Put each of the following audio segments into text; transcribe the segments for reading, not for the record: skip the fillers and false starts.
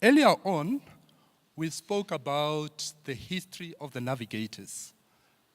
Earlier on, we spoke about the history of the Navigators,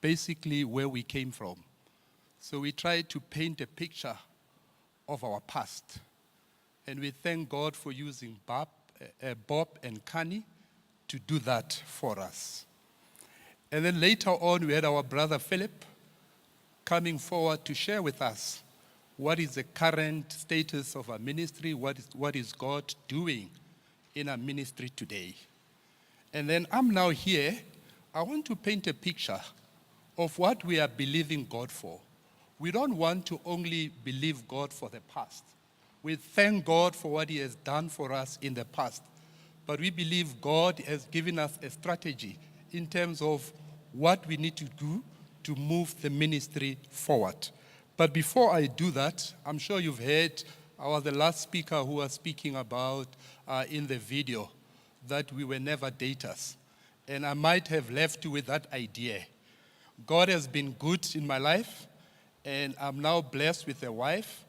basically where we came from. So we tried to paint a picture of our past. And we thank God for using Bob and Kani to do that for us. And then later on, we had our brother Philip coming forward to share with us what is the current status of our ministry, what is God doing in our ministry today. And then I'm now here. I want to paint a picture of what we are believing God for. We don't want to only believe God for the past. We thank God for what He has done for us in the past. But we believe God has given us a strategy in terms of what we need to do to move the ministry forward. But before I do that, I'm sure you've heard, I was the last speaker who was speaking about in the video that we were never daters. And I might have left you with that idea. God has been good in my life, and I'm now blessed with a wife,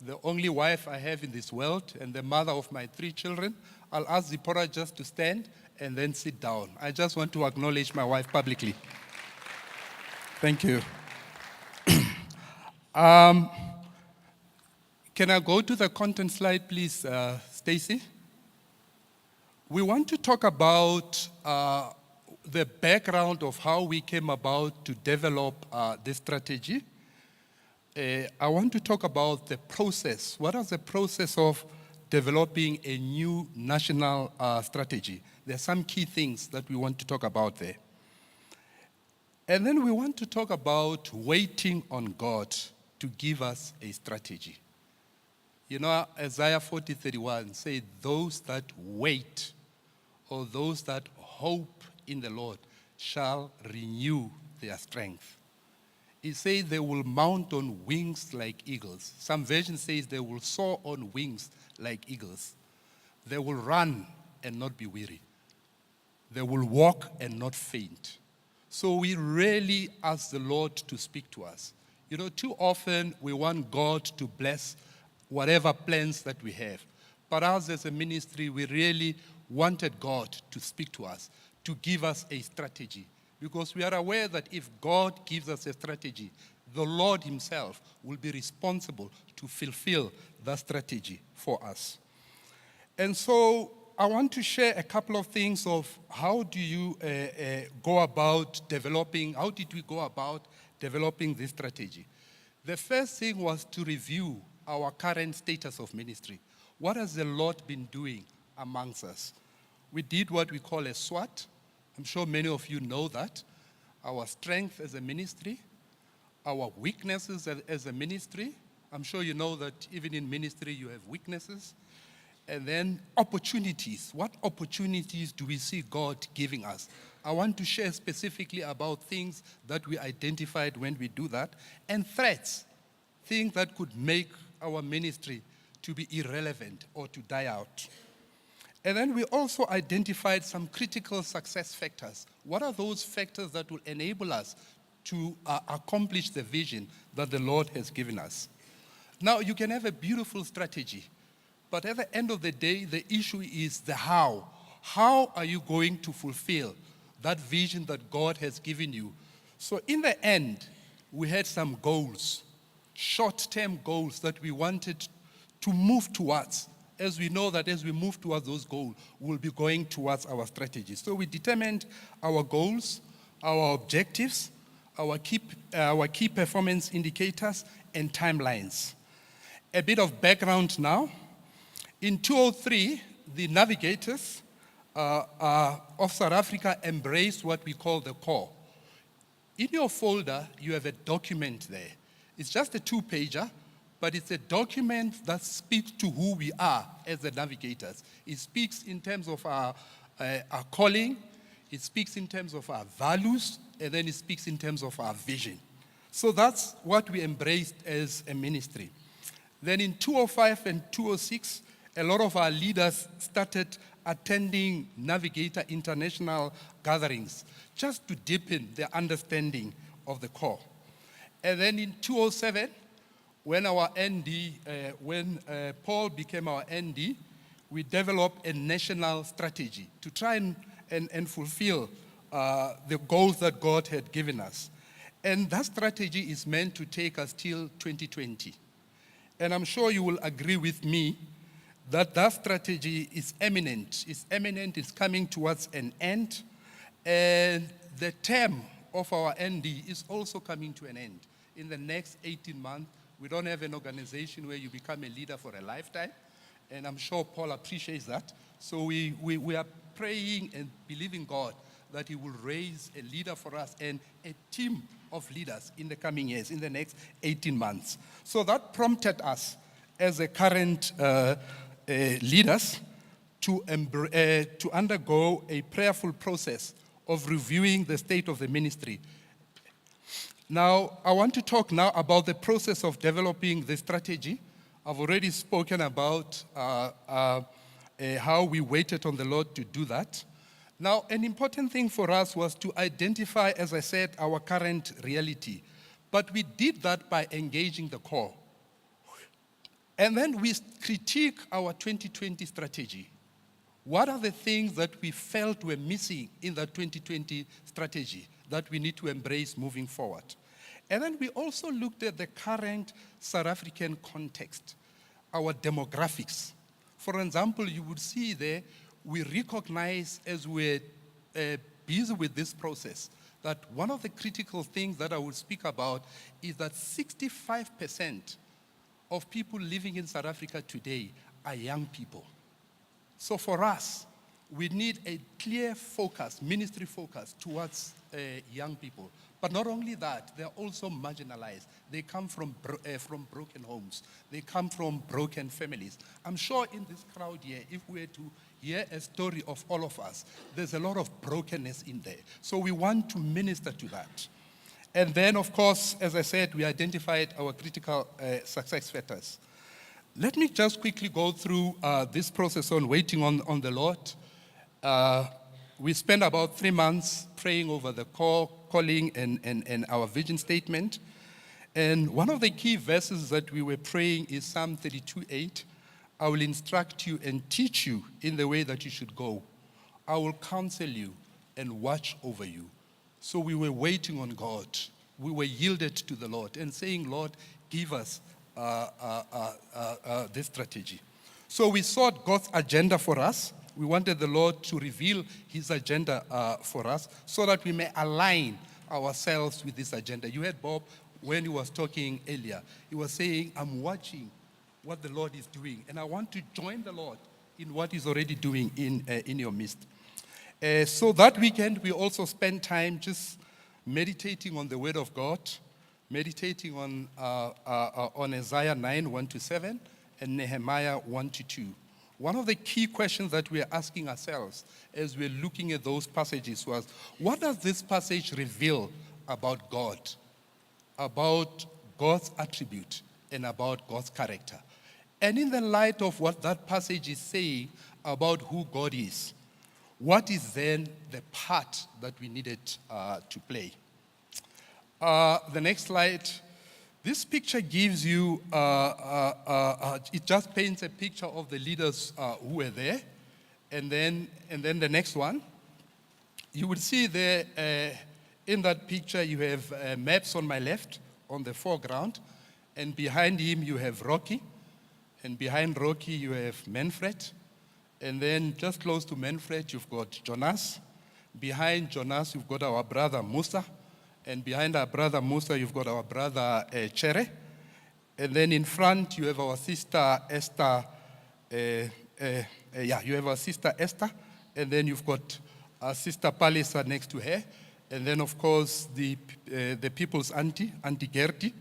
the only wife I have in this world, and the mother of my 3 children. I'll ask Zipporah just to stand and then sit down. I just want to acknowledge my wife publicly. Thank you. Can I go to the content slide, please, Stacy? We want to talk about the background of how we came about to develop this strategy. I want to talk about the process. What is the process of developing a new national strategy? There are some key things that we want to talk about there. And then we want to talk about waiting on God to give us a strategy. You know, Isaiah 40:31 says, those that wait or those that hope in the Lord shall renew their strength. It says they will mount on wings like eagles. Some version says they will soar on wings like eagles. They will run and not be weary. They will walk and not faint. So we really ask the Lord to speak to us. You know, too often we want God to bless whatever plans that we have. But us as a ministry, we really wanted God to speak to us, to give us a strategy. Because we are aware that if God gives us a strategy, the Lord Himself will be responsible to fulfill that strategy for us. And so I want to share a couple of things of how do you go about developing, how did we go about developing this strategy? The first thing was to review our current status of ministry. What has the Lord been doing amongst us? We did what we call a SWOT. I'm sure many of you know that. Our strength as a ministry, our weaknesses as a ministry. I'm sure you know that even in ministry you have weaknesses. And then opportunities. What opportunities do we see God giving us? I want to share specifically about things that we identified when we do that. And threats, things that could make our ministry to be irrelevant or to die out. And then we also identified some critical success factors. What are those factors that will enable us to accomplish the vision that the Lord has given us? Now, you can have a beautiful strategy, but at the end of the day, the issue is the how. How are you going to fulfill that vision that God has given you? So in the end, we had some goals, short-term goals that we wanted to move towards. As we know that as we move towards those goals, we'll be going towards our strategy. So we determined our goals, our objectives, our key performance indicators, and timelines. A bit of background now. In 2003, the Navigators of South Africa embraced what we call the core. In your folder, you have a document there. It's just a 2-pager, but it's a document that speaks to who we are as the Navigators. It speaks in terms of our calling, it speaks in terms of our values, and then it speaks in terms of our vision. So that's what we embraced as a ministry. Then in 2005 and 2006, a lot of our leaders started attending Navigator International gatherings just to deepen their understanding of the core. And then in 2007, when our ND, Paul became our ND, we develop a national strategy to try and fulfill the goals that God had given us. And that strategy is meant to take us till 2020. And I'm sure you will agree with me that that strategy is imminent. It's coming towards an end. And the term of our ND is also coming to an end. In the next 18 months, we don't have an organization where you become a leader for a lifetime. And I'm sure Paul appreciates that. So we are praying and believing God that he will raise a leader for us and a team of leaders in the coming years, in the next 18 months. So that prompted us as a current leaders to undergo a prayerful process of reviewing the state of the ministry. Now, I want to talk now about the process of developing the strategy. I've already spoken about how we waited on the Lord to do that. Now, an important thing for us was to identify, as I said, our current reality. But we did that by engaging the core. And then we critique our 2020 strategy. What are the things that we felt were missing in that 2020 strategy that we need to embrace moving forward? And then we also looked at the current South African context, our demographics. For example, you would see there, we recognize as we're busy with this process that one of the critical things that I will speak about is that 65% of people living in South Africa today are young people. So for us, we need a clear focus, ministry focus towards young people. But not only that, they're also marginalized. They come from broken homes. They come from broken families. I'm sure in this crowd here, if we were to hear a story of all of us, there's a lot of brokenness in there. So we want to minister to that. And then, of course, as I said, we identified our critical success factors. Let me just quickly go through this process on waiting on the Lord. We spent about 3 months praying over the calling and our vision statement. And one of the key verses that we were praying is Psalm 32:8. I will instruct you and teach you in the way that you should go. I will counsel you and watch over you. So we were waiting on God. We were yielded to the Lord and saying, Lord, give us this strategy. So we sought God's agenda for us. We wanted the Lord to reveal his agenda for us so that we may align ourselves with this agenda. You heard Bob when he was talking earlier. He was saying, I'm watching what the Lord is doing, and I want to join the Lord in what he's already doing in your midst. So that weekend, we also spent time just meditating on the Word of God, meditating on Isaiah 9, 1-7, and Nehemiah 1-2. One of the key questions that we are asking ourselves as we're looking at those passages was, what does this passage reveal about God, about God's attribute, and about God's character? And in the light of what that passage is saying about who God is, what is then the part that we needed to play? The next slide. This picture gives you, it just paints a picture of the leaders who were there. And then the next one, you will see there in that picture you have maps on my left on the foreground. And behind him you have Rocky. And behind Rocky you have Manfred. And then just close to Manfred you've got Jonas. Behind Jonas you've got our brother Musa. And behind our brother Musa, you've got our brother Chere. And then in front, you have our sister Esther. You have our sister Esther. And then you've got our sister Palisa next to her. And then, of course, the people's auntie, Auntie Gertie.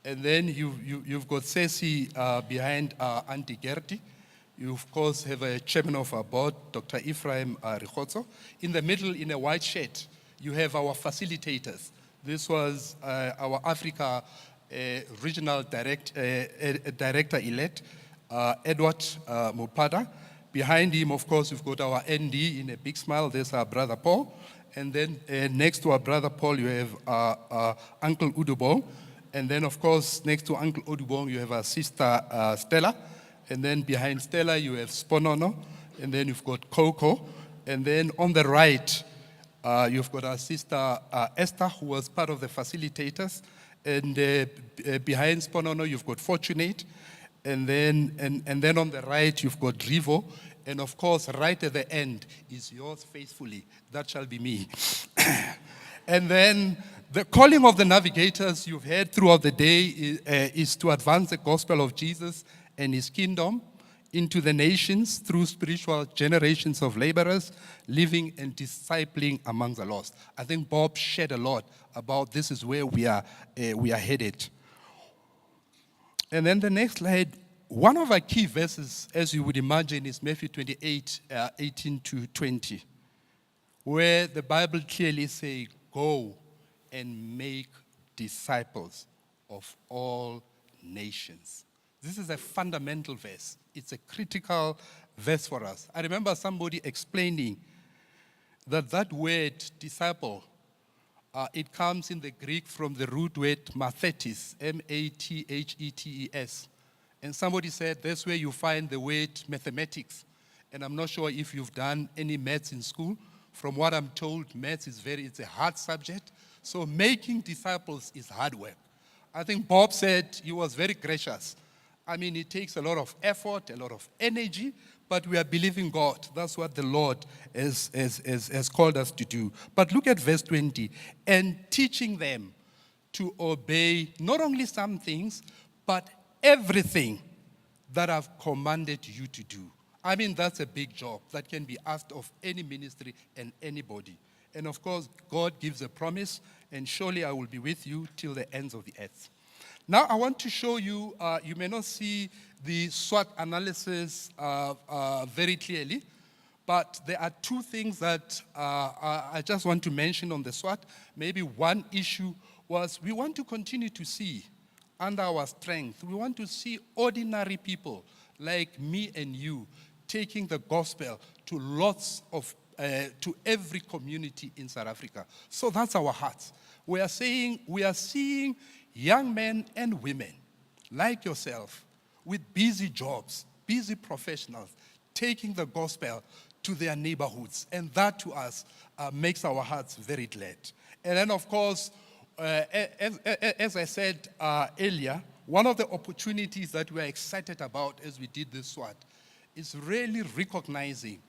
And then you've got Ceci behind Auntie Gertie. You, of course, have a chairman of our board, Dr. Ephraim Rikhotso. In the middle, in a white shirt, you have our facilitators. This was our Africa regional director-elect, Edward Mupada. Behind him, of course, we've got our ND in a big smile. There's our brother Paul. And then next to our brother Paul, you have Uncle Udubong. And then, of course, next to Uncle Udubong, you have our sister Stella. And then behind Stella, you have Sponono. And then you've got Coco. And then on the right, you've got our sister Esther, who was part of the facilitators. And behind Sponono, you've got Fortunate. And then on the right, you've got Rivo. And of course, right at the end is yours faithfully. That shall be me. And then the calling of the Navigators you've heard throughout the day is to advance the gospel of Jesus and his kingdom into the nations through spiritual generations of laborers, living and discipling among the lost. I think Bob shared a lot about this is where we are headed. And then the next slide, one of our key verses, as you would imagine, is Matthew 28, 18 to 20, where the Bible clearly says, go and make disciples of all nations. This is a fundamental verse. It's a critical verse for us. I remember somebody explaining that word disciple, it comes in the Greek from the root word mathetes, M-A-T-H-E-T-E-S. And somebody said that's where you find the word mathematics. And I'm not sure if you've done any maths in school. From what I'm told, maths it's a hard subject. So making disciples is hard work. I think Bob said he was very gracious. I mean, it takes a lot of effort, a lot of energy, but we are believing God. That's what the Lord has called us to do. But look at verse 20. And teaching them to obey not only some things, but everything that I've commanded you to do. I mean, that's a big job that can be asked of any ministry and anybody. And of course, God gives a promise, and surely I will be with you till the ends of the earth. Now, I want to show you, you may not see the SWOT analysis very clearly, but there are two things that I just want to mention on the SWOT. Maybe one issue was we want to continue to see under our strength. We want to see ordinary people like me and you taking the gospel to lots of, to every community in South Africa. So that's our heart. We are seeing young men and women like yourself with busy jobs, busy professionals, taking the gospel to their neighborhoods. And that to us makes our hearts very glad. And then of course, as I said earlier, one of the opportunities that we're excited about as we did this SWOT is really recognizing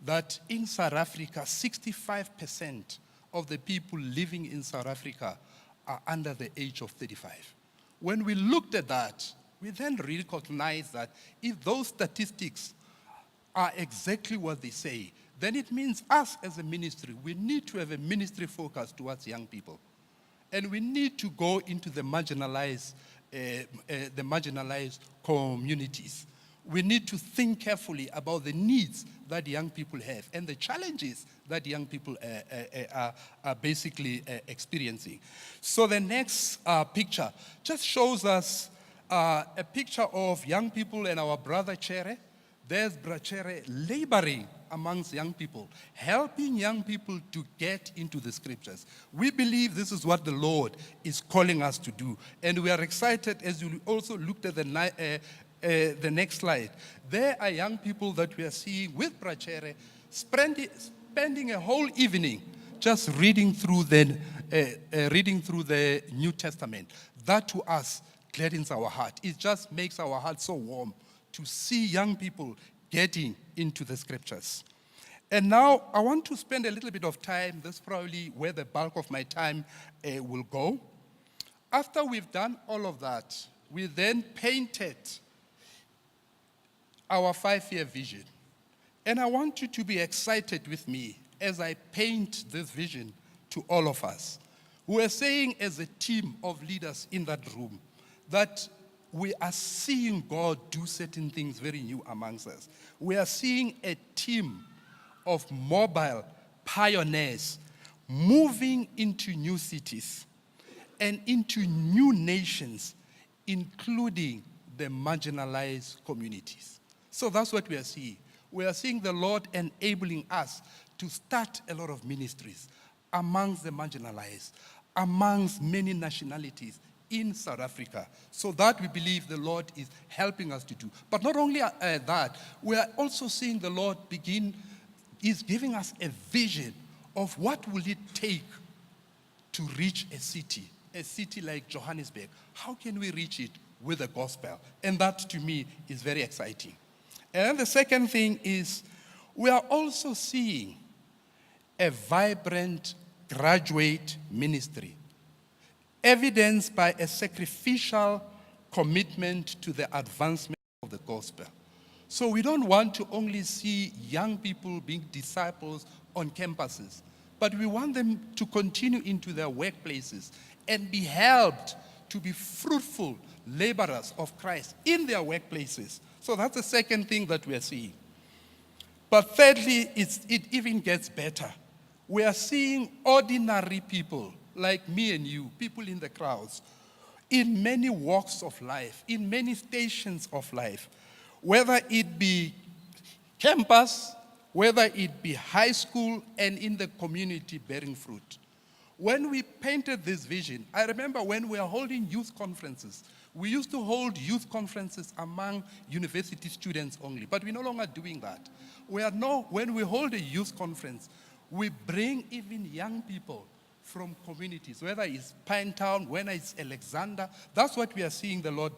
that in South Africa, 65% of the people living in South Africa are under the age of 35. When we looked at that, we then recognized that if those statistics are exactly what they say, then it means us as a ministry, we need to have a ministry focus towards young people. And we need to go into the marginalized communities. We need to think carefully about the needs that young people have and the challenges that young people are basically experiencing. So the next picture just shows us a picture of young people and our brother Chere. There's Brother Chere laboring amongst young people, helping young people to get into the scriptures. We believe this is what the Lord is calling us to do. And we are excited as you also looked at the next slide. There are young people that we are seeing with Brother Chere spending a whole evening just reading through the New Testament. That to us gladdens our heart. It just makes our heart so warm to see young people getting into the scriptures. And now I want to spend a little bit of time, that's probably where the bulk of my time will go. After we've done all of that, we then painted our 5-year vision. And I want you to be excited with me as I paint this vision to all of us. We are saying as a team of leaders in that room that we are seeing God do certain things very new amongst us. We are seeing a team of mobile pioneers moving into new cities and into new nations, including the marginalized communities. So that's what we are seeing. We are seeing the Lord enabling us to start a lot of ministries amongst the marginalized, amongst many nationalities in South Africa. So that we believe the Lord is helping us to do. But not only that, we are also seeing the Lord is giving us a vision of what will it take to reach a city like Johannesburg. How can we reach it with the gospel? And that to me is very exciting. And then the second thing is we are also seeing a vibrant graduate ministry, evidenced by a sacrificial commitment to the advancement of the gospel. So we don't want to only see young people being disciples on campuses, but we want them to continue into their workplaces and be helped to be fruitful laborers of Christ in their workplaces. So that's the second thing that we are seeing. But thirdly, it even gets better. We are seeing ordinary people like me and you, people in the crowds, in many walks of life, in many stations of life, whether it be campus, whether it be high school, and in the community bearing fruit. When we painted this vision, I remember when we were holding youth conferences, we used to hold youth conferences among university students only, but we're no longer doing that. When we hold a youth conference, we bring even young people from communities, whether it's Pinetown, whether it's Alexander. That's what we are seeing the Lord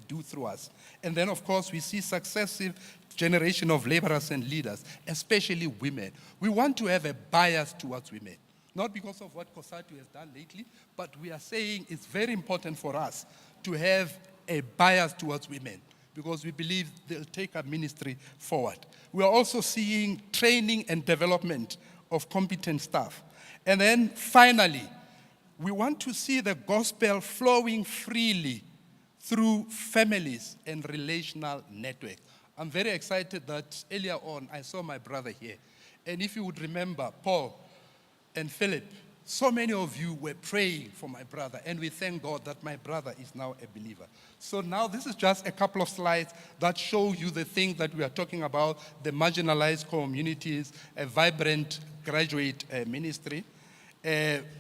do through us. And then, of course, we see successive generation of laborers and leaders, especially women. We want to have a bias towards women, not because of what COSATU has done lately, but we are saying it's very important for us to have a bias towards women because we believe they'll take our ministry forward. We are also seeing training and development of competent staff. And then finally, we want to see the gospel flowing freely through families and relational networks. I'm very excited that earlier on I saw my brother here. And if you would remember, Paul and Philip, so many of you were praying for my brother, and we thank God that my brother is now a believer. So now this is just a couple of slides that show you the things that we are talking about, the marginalized communities, a vibrant graduate ministry.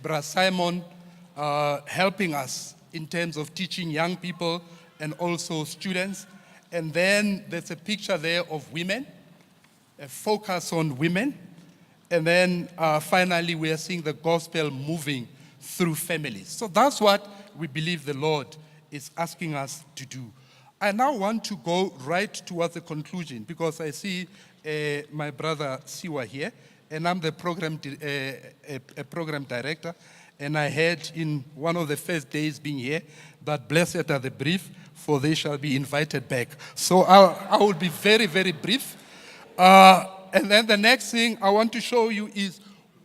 Brother Simon helping us in terms of teaching young people and also students. And then there's a picture there of women, a focus on women. And then finally, we are seeing the gospel moving through families. So that's what we believe the Lord is asking us to do. I now want to go right towards the conclusion because I see my brother Siwa here, and I'm the program director. And I heard in one of the first days being here that blessed are the brief, for they shall be invited back. So I will be very, very brief. And then the next thing I want to show you is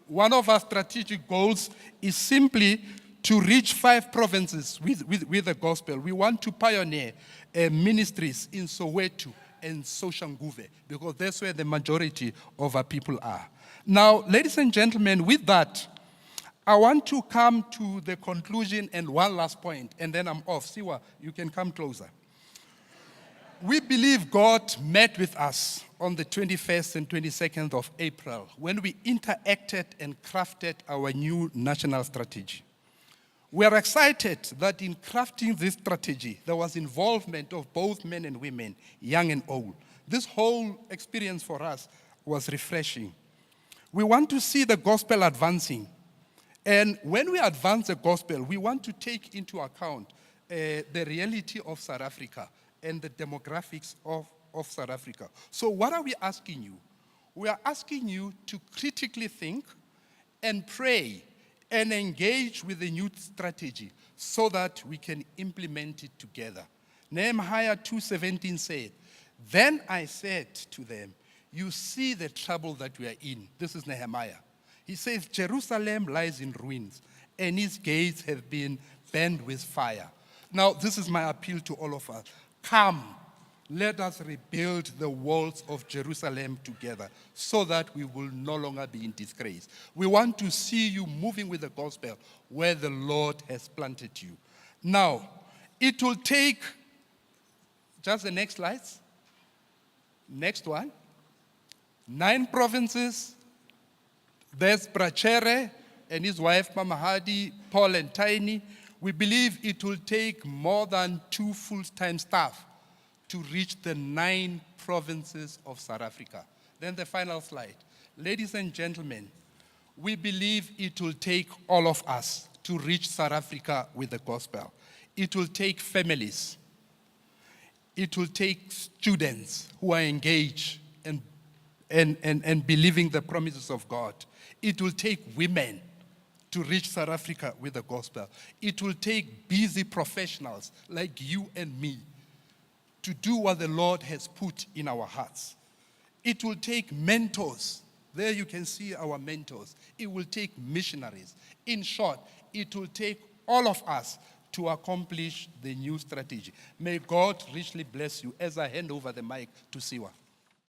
one of our strategic goals is simply to reach 5 provinces with the gospel. We want to pioneer ministries in Soweto and Soshanguve because that's where the majority of our people are. Now, ladies and gentlemen, with that, I want to come to the conclusion and one last point, and then I'm off. Siwa, you can come closer. We believe God met with us on the 21st and 22nd of April when we interacted and crafted our new national strategy. We are excited that in crafting this strategy, there was involvement of both men and women, young and old. This whole experience for us was refreshing. We want to see the gospel advancing. And when we advance the gospel, we want to take into account the reality of South Africa and the demographics of South Africa. So what are we asking you? We are asking you to critically think and pray and engage with the new strategy so that we can implement it together. Nehemiah 2:17 said, "Then I said to them, you see the trouble that we are in." This is Nehemiah. He says, "Jerusalem lies in ruins, and its gates have been burned with fire." Now, this is my appeal to all of us. Come, let us rebuild the walls of Jerusalem together so that we will no longer be in disgrace. We want to see you moving with the gospel where the Lord has planted you. Now, it will take, just the next slides, next one, 9 provinces. There's Brachere and his wife, Mama Hadi, Paul and Tiny. We believe it will take more than 2 full-time staff to reach the 9 provinces of South Africa. Then the final slide. Ladies and gentlemen, we believe it will take all of us to reach South Africa with the gospel. It will take families. It will take students who are engaged and believing the promises of God. It will take women to reach South Africa with the gospel. It will take busy professionals like you and me to do what the Lord has put in our hearts. It will take mentors. There you can see our mentors. It will take missionaries. In short, it will take all of us to accomplish the new strategy. May God richly bless you as I hand over the mic to Siwa.